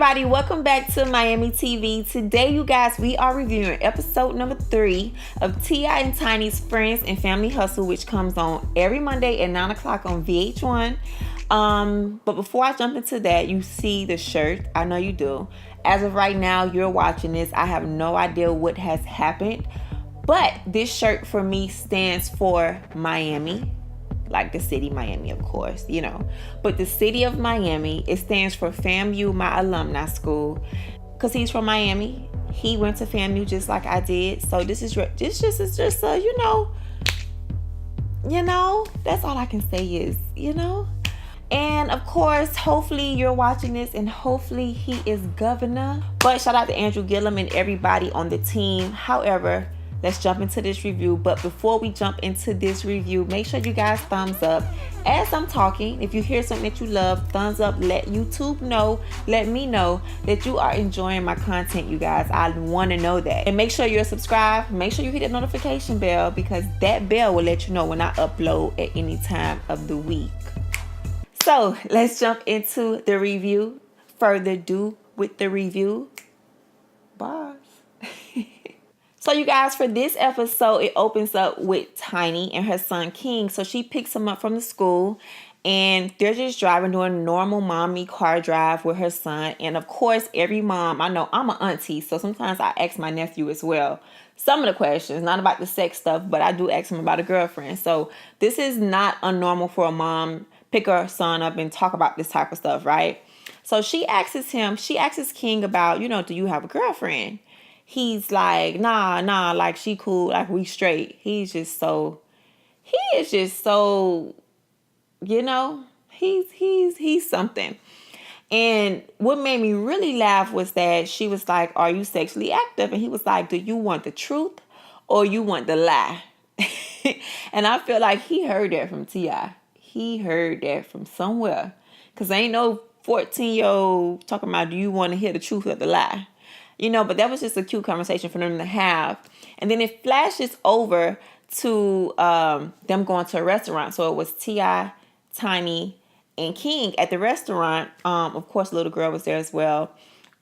everybody, welcome back to Myammee TV. Today, you guys, we are reviewing episode number 3 of Toya and Tiny's Friends and Family Hustle, which comes on every Monday at 9 o'clock on VH1. But before I jump into that, you see the shirt. I know you do. As of right now, you're watching this. I have no idea what has happened, but this shirt for me stands for Myammee. Like the city Miami, of course, you know. But the city of Myammee, it stands for FAMU, my alumni school. Because he's from Miami. He went to FAMU just like I did. So this is just you know, that's all I can say is, you know. And of course, hopefully you're watching this and hopefully he is governor. But shout out to Andrew Gillum and everybody on the team. However, let's jump into this review. But before we jump into this review, make sure you guys thumbs up as I'm talking. If you hear something that you love, thumbs up. Let YouTube know, let me know that you are enjoying my content, you guys. I want to know that. And make sure you're subscribed. Make sure you hit that notification bell, because that bell will let you know when I upload at any time of the week. So let's jump into the review. Further ado with the review. Bye. So you guys, for this episode, it opens up with Tiny and her son King. So she picks him up from the school and they're just driving, doing a normal mommy car drive with her son. And of course, every mom, I know I'm an auntie, so sometimes I ask my nephew as well some of the questions, not about the sex stuff, but I do ask him about a girlfriend. So this is not unnormal for a mom pick her son up and talk about this type of stuff, right? So she asks King about, do you have a girlfriend? He's like, nah, like she cool, like we straight. He is just so, he's something. And what made me really laugh was that she was like, are you sexually active? And he was like, do you want the truth or you want the lie? And I feel like he heard that from T.I. He heard that from somewhere. Because ain't no 14-year-old talking about, do you want to hear the truth or the lie? But that was just a cute conversation for them to have. And then it flashes over to them going to a restaurant. So it was T.I., Tiny, and King at the restaurant. Of course, the little girl was there as well.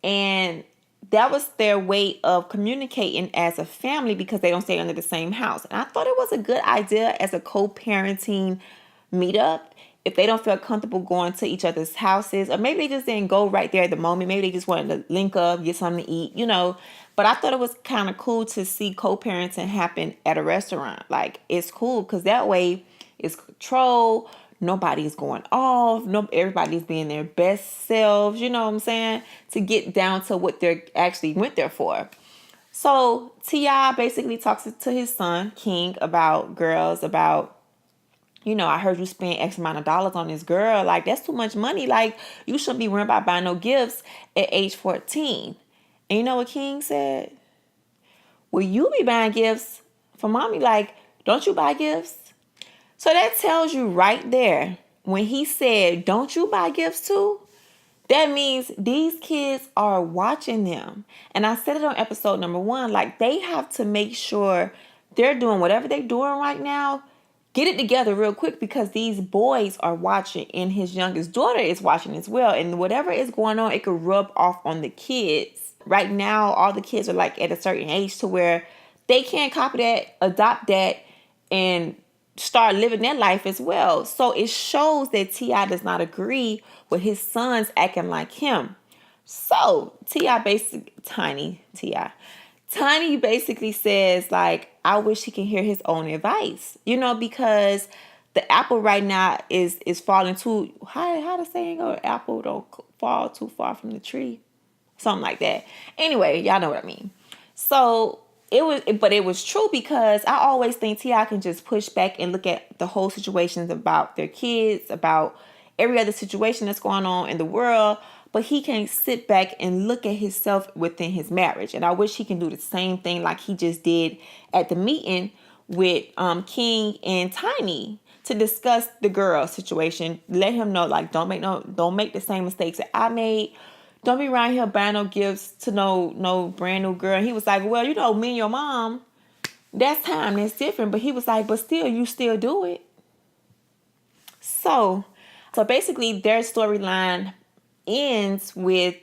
And that was their way of communicating as a family because they don't stay under the same house. And I thought it was a good idea as a co-parenting meetup. If they don't feel comfortable going to each other's houses, or maybe they just didn't go right there at the moment. Maybe they just wanted to link up, get something to eat, But I thought it was kind of cool to see co-parenting happen at a restaurant. Like, it's cool because that way it's control. Nobody's going off. Everybody's being their best selves, you know what I'm saying? To get down to what they actually went there for. So T.I. basically talks to his son, King, about girls, about, I heard you spend X amount of dollars on this girl. Like, that's too much money. Like, you shouldn't be worrying about buying no gifts at age 14. And you know what King said? Well, you be buying gifts for mommy. Like, don't you buy gifts? So that tells you right there, when he said, don't you buy gifts too? That means these kids are watching them. And I said it on episode number 1, like, they have to make sure they're doing whatever they're doing right now. Get it together real quick, because these boys are watching and his youngest daughter is watching as well. And whatever is going on, it could rub off on the kids. Right now, all the kids are like at a certain age to where they can't copy that, adopt that, and start living their life as well. So it shows that T.I. does not agree with his sons acting like him. So Tiny basically says, like, I wish he can hear his own advice, because the apple right now is falling too, how the saying go, apple don't fall too far from the tree, something like that. Anyway, y'all know what I mean. So it was true, because I always think T.I. can just push back and look at the whole situations about their kids, about every other situation that's going on in the world. But he can't sit back and look at himself within his marriage. And I wish he can do the same thing like he just did at the meeting with King and Tiny to discuss the girl situation. Let him know, like, don't make the same mistakes that I made. Don't be around here buying no gifts to no brand new girl. And he was like, well, me and your mom, that's time, that's different. But he was like, but still, you still do it. So basically their storyline ends with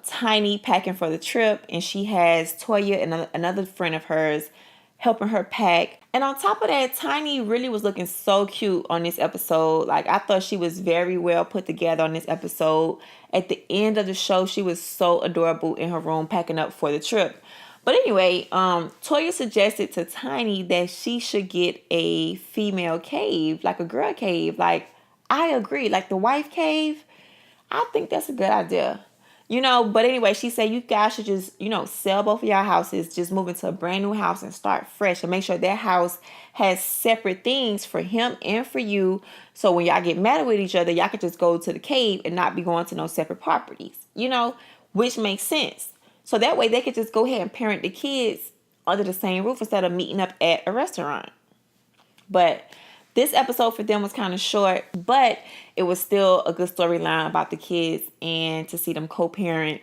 Tiny packing for the trip, and she has Toya and another friend of hers helping her pack. And on top of that, Tiny really was looking so cute on this episode. Like, I thought she was very well put together on this episode. At the end of the show, she was so adorable in her room packing up for the trip. But anyway, Toya suggested to Tiny that she should get a female cave, like a girl cave. Like, I agree. Like the wife cave, I think that's a good idea. But anyway, she said you guys should just, sell both of y'all houses, just move into a brand new house and start fresh and make sure that house has separate things for him and for you. So when y'all get mad with each other, y'all can just go to the cave and not be going to no separate properties, which makes sense. So that way they could just go ahead and parent the kids under the same roof instead of meeting up at a restaurant. But this episode for them was kind of short, but it was still a good storyline about the kids and to see them co-parent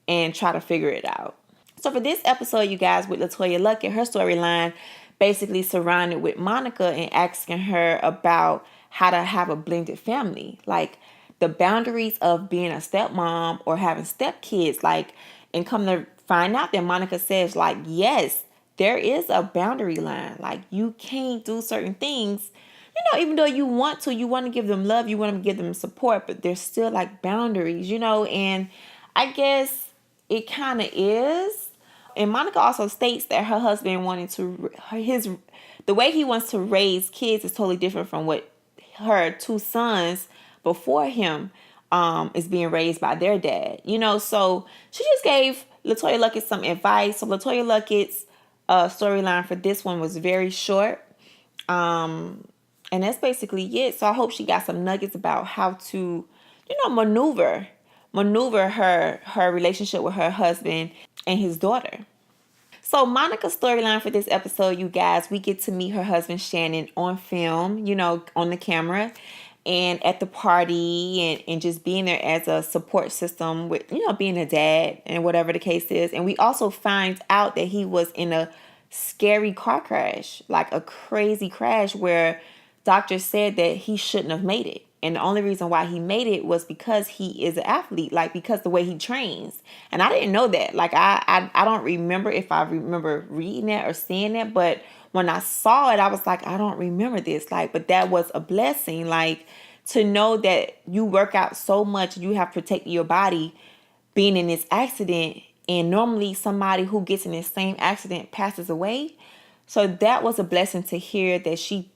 and try to figure it out. So for this episode, you guys, with LaToya Luckett, her storyline basically surrounded with Monica and asking her about how to have a blended family. Like the boundaries of being a stepmom or having stepkids. And come to find out that Monica says, yes, there is a boundary line. Like, you can't do certain things, even though you want to give them love, you want to give them support, but there's still boundaries, and I guess it kind of is. And Monica also states that her husband the way he wants to raise kids is totally different from what her two sons before him is being raised by their dad, so she just gave LaToya Luckett some advice. So LaToya Luckett's storyline for this one was very short. And that's basically it. So I hope she got some nuggets about how to, maneuver her relationship with her husband and his daughter. So Monica's storyline for this episode, you guys, we get to meet her husband Shannon on film, on the camera and at the party and just being there as a support system with, being a dad and whatever the case is. And we also find out that he was in a scary car crash, like a crazy crash where doctors said that he shouldn't have made it. And the only reason why he made it was because he is an athlete, because the way he trains. And I didn't know that. I don't remember if I remember reading that or seeing that. But when I saw it, I was like, I don't remember this. But that was a blessing. To know that you work out so much, you have protected your body being in this accident. And normally somebody who gets in this same accident passes away. So that was a blessing to hear that she,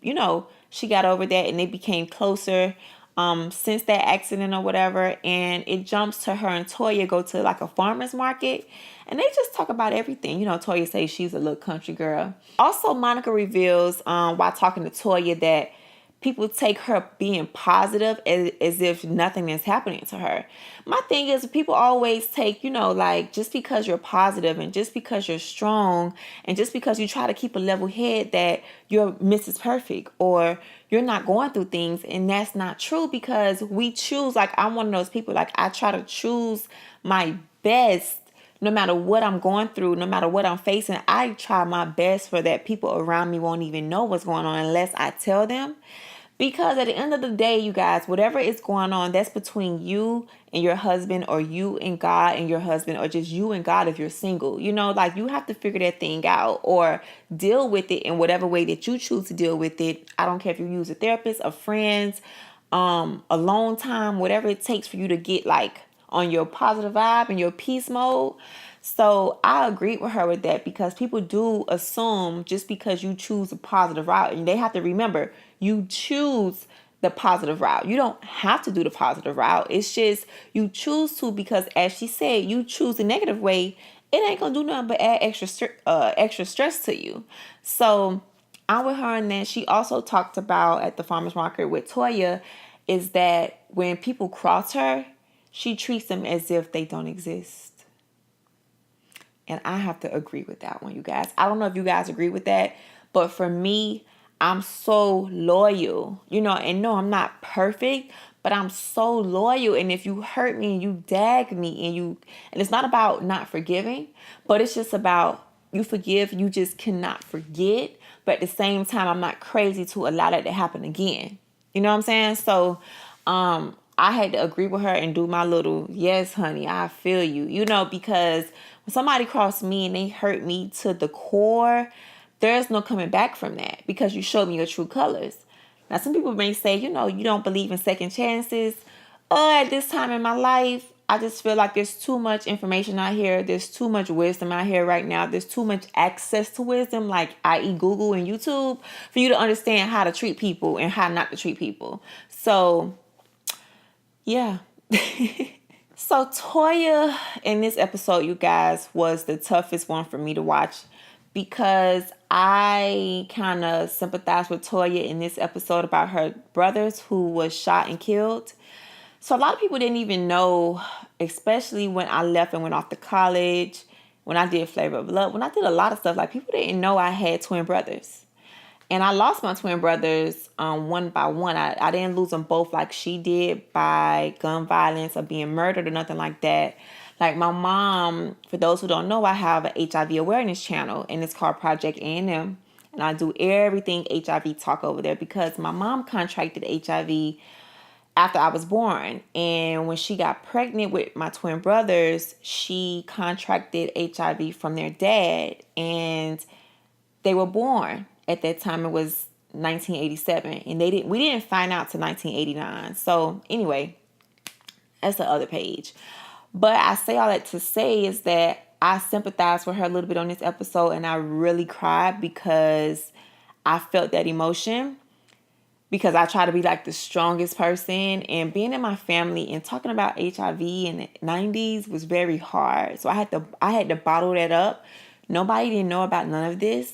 she got over that and they became closer since that accident or whatever. And it jumps to her and Toya go to a farmer's market and they just talk about everything. Toya says she's a little country girl. Also, Monica reveals while talking to Toya that people take her being positive as if nothing is happening to her. My thing is, people always take, just because you're positive and just because you're strong and just because you try to keep a level head that you're Mrs. Perfect or you're not going through things. And that's not true because we choose, I'm one of those people, I try to choose my best no matter what I'm going through, no matter what I'm facing. I try my best for that people around me won't even know what's going on unless I tell them. Because at the end of the day, you guys, whatever is going on, that's between you and your husband or you and God and your husband or just you and God if you're single. You have to figure that thing out or deal with it in whatever way that you choose to deal with it. I don't care if you use a therapist, a friend, alone time, whatever it takes for you to get on your positive vibe and your peace mode. So I agree with her with that because people do assume just because you choose a positive route, and they have to remember you choose the positive route. You don't have to do the positive route. It's just you choose to because, as she said, you choose the negative way. It ain't gonna do nothing but add extra stress to you. So I'm with her, and then she also talked about at the farmer's market with Toya is that when people cross her, she treats them as if they don't exist. And I have to agree with that one, you guys. I don't know if you guys agree with that, but for me, I'm so loyal, and no, I'm not perfect, but I'm so loyal. And if you hurt me and you dag me and it's not about not forgiving, but it's just about you forgive, you just cannot forget. But at the same time, I'm not crazy to allow that to happen again. You know what I'm saying? So, I had to agree with her and do my little, yes, honey, I feel you, because when somebody crossed me and they hurt me to the core, there's no coming back from that because you showed me your true colors. Now, some people may say, you don't believe in second chances. At this time in my life, I just feel like there's too much information out here. There's too much wisdom out here right now. There's too much access to wisdom, like i.e. Google and YouTube, for you to understand how to treat people and how not to treat people. So, yeah. So Toya in this episode, you guys, was the toughest one for me to watch because I kind of sympathized with Toya in this episode about her brothers who was shot and killed. So a lot of people didn't even know, especially when I left and went off to college, when I did Flavor of Love, when I did a lot of stuff, like people didn't know I had twin brothers. And I lost my twin brothers one by one. I didn't lose them both like she did by gun violence or being murdered or nothing like that. Like my mom, for those who don't know, I have an HIV awareness channel and it's called Project A&M. And I do everything HIV talk over there because my mom contracted HIV after I was born. And when she got pregnant with my twin brothers, she contracted HIV from their dad. And they were born. At that time, it was 1987. And we didn't find out till 1989. So anyway, that's the other page. But I say all that to say is that I sympathized with her a little bit on this episode. And I really cried because I felt that emotion. Because I try to be like the strongest person, and being in my family and talking about HIV in the 90s was very hard. So I had to bottle that up. Nobody didn't know about none of this.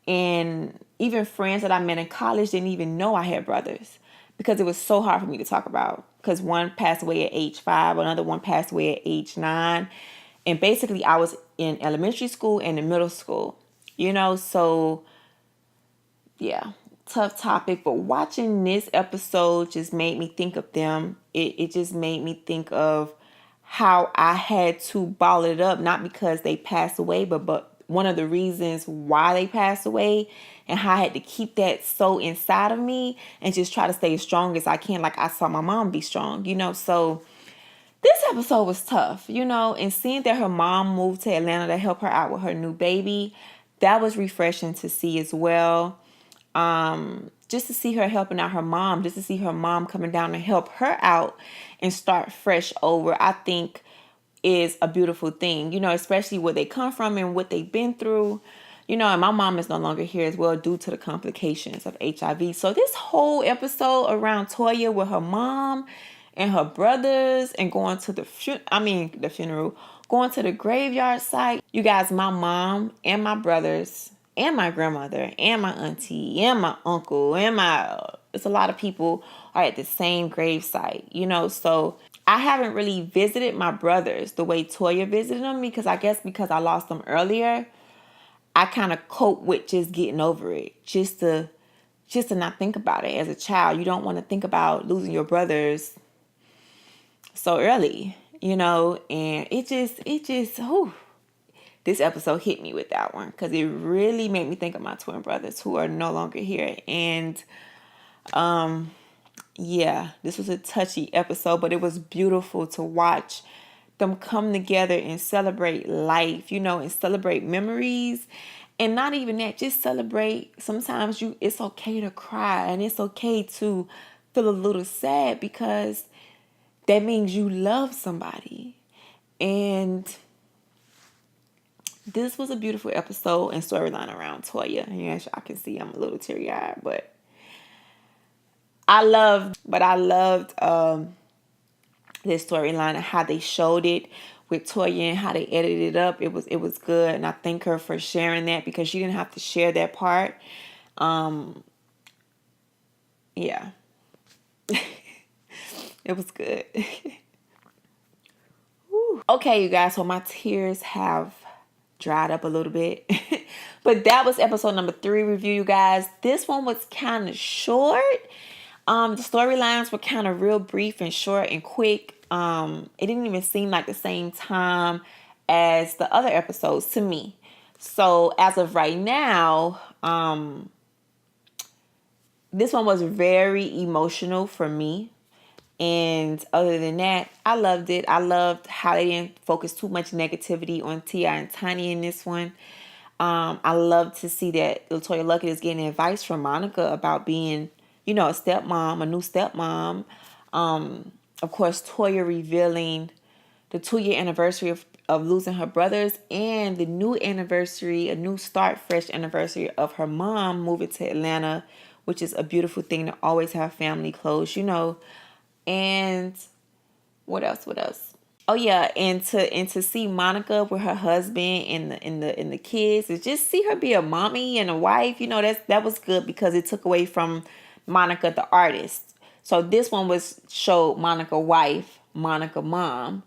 And even friends that I met in college didn't even know I had brothers because it was so hard for me to talk about. Because one passed away at age 5, another one passed away at age 9. And basically I was in elementary school and in middle school, so yeah. Tough topic, but watching this episode just made me think of them. It just made me think of how I had to ball it up, not because they passed away, but one of the reasons why they passed away, and how I had to keep that so inside of me and just try to stay as strong as I can, like I saw my mom be strong, so this episode was tough, and seeing that her mom moved to Atlanta to help her out with her new baby, that was refreshing to see as well. Just to see her helping out her mom, just to see her mom coming down to help her out and start fresh over, I think is a beautiful thing, especially where they come from and what they've been through, and my mom is no longer here as well due to the complications of HIV. So this whole episode around Toya with her mom and her brothers and going to the funeral, going to the graveyard site. You guys, my mom and my brothers and my grandmother and my auntie and my uncle and it's a lot of people are at the same grave site, so I haven't really visited my brothers the way Toya visited them because I guess because I lost them earlier, I kind of cope with just getting over it, just to not think about it. As a child, you don't want to think about losing your brothers so early, and it just, whew. This episode hit me with that one because it really made me think of my twin brothers who are no longer here. And yeah, this was a touchy episode, but it was beautiful to watch them come together and celebrate life, and celebrate memories. And not even that, just celebrate. Sometimes it's okay to cry and it's okay to feel a little sad because that means you love somebody. And this was a beautiful episode and storyline around Toya. Yes, I can see I'm a little teary-eyed, but I loved this storyline and how they showed it with Toya and how they edited it up. It was good, and I thank her for sharing that because she didn't have to share that part. Yeah. It was good. Okay, you guys, so my tears have dried up a little bit. But that was episode number 3 review, you guys. This one was kind of short. The storylines were kind of real brief and short and quick. It didn't even seem like the same time as the other episodes to me. So as of right now, this one was very emotional for me. And other than that, I loved it. I loved how they didn't focus too much negativity on Tia and Tiny in this one. I love to see that LaToya Luckett is getting advice from Monica about being, a stepmom, a new stepmom. Of course, Toya revealing the 2-year anniversary of losing her brothers, and the new anniversary, a new start, fresh anniversary of her mom moving to Atlanta, which is a beautiful thing to always have family close, And what else? Oh yeah, and to see Monica with her husband and the kids, and just see her be a mommy and a wife, that was good, because it took away from Monica the artist. So this one showed Monica wife, Monica mom,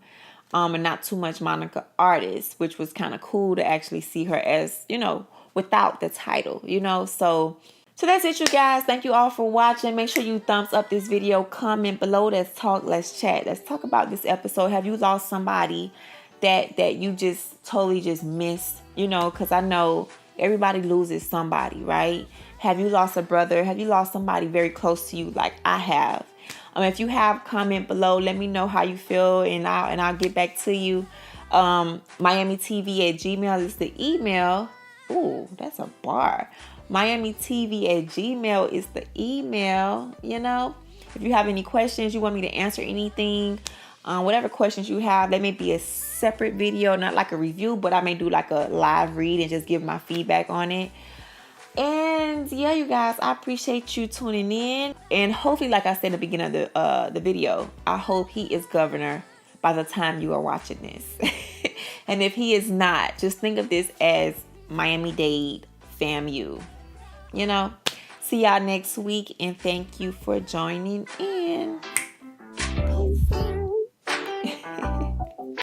and not too much Monica artist, which was kind of cool to actually see her as, without the title, So that's it, you guys. Thank you all for watching. Make sure you thumbs up this video, comment below. Let's talk, let's chat. Let's talk about this episode. Have you lost somebody that you just totally just missed? Because I know everybody loses somebody, right? Have you lost a brother? Have you lost somebody very close to you like I have? If you have, comment below. Let me know how you feel, and I'll get back to you. MyammeeTV@gmail is the email. Ooh, that's a bar. MyammeeTV@gmail is the email. If you have any questions, you want me to answer anything, whatever questions you have, that may be a separate video, not like a review, but I may do like a live read and just give my feedback on it. And yeah, you guys, I appreciate you tuning in. And hopefully, like I said in the beginning of the video, I hope he is governor by the time you are watching this. And if he is not, just think of this as Miami-Dade FAMU. See y'all next week, and thank you for joining in.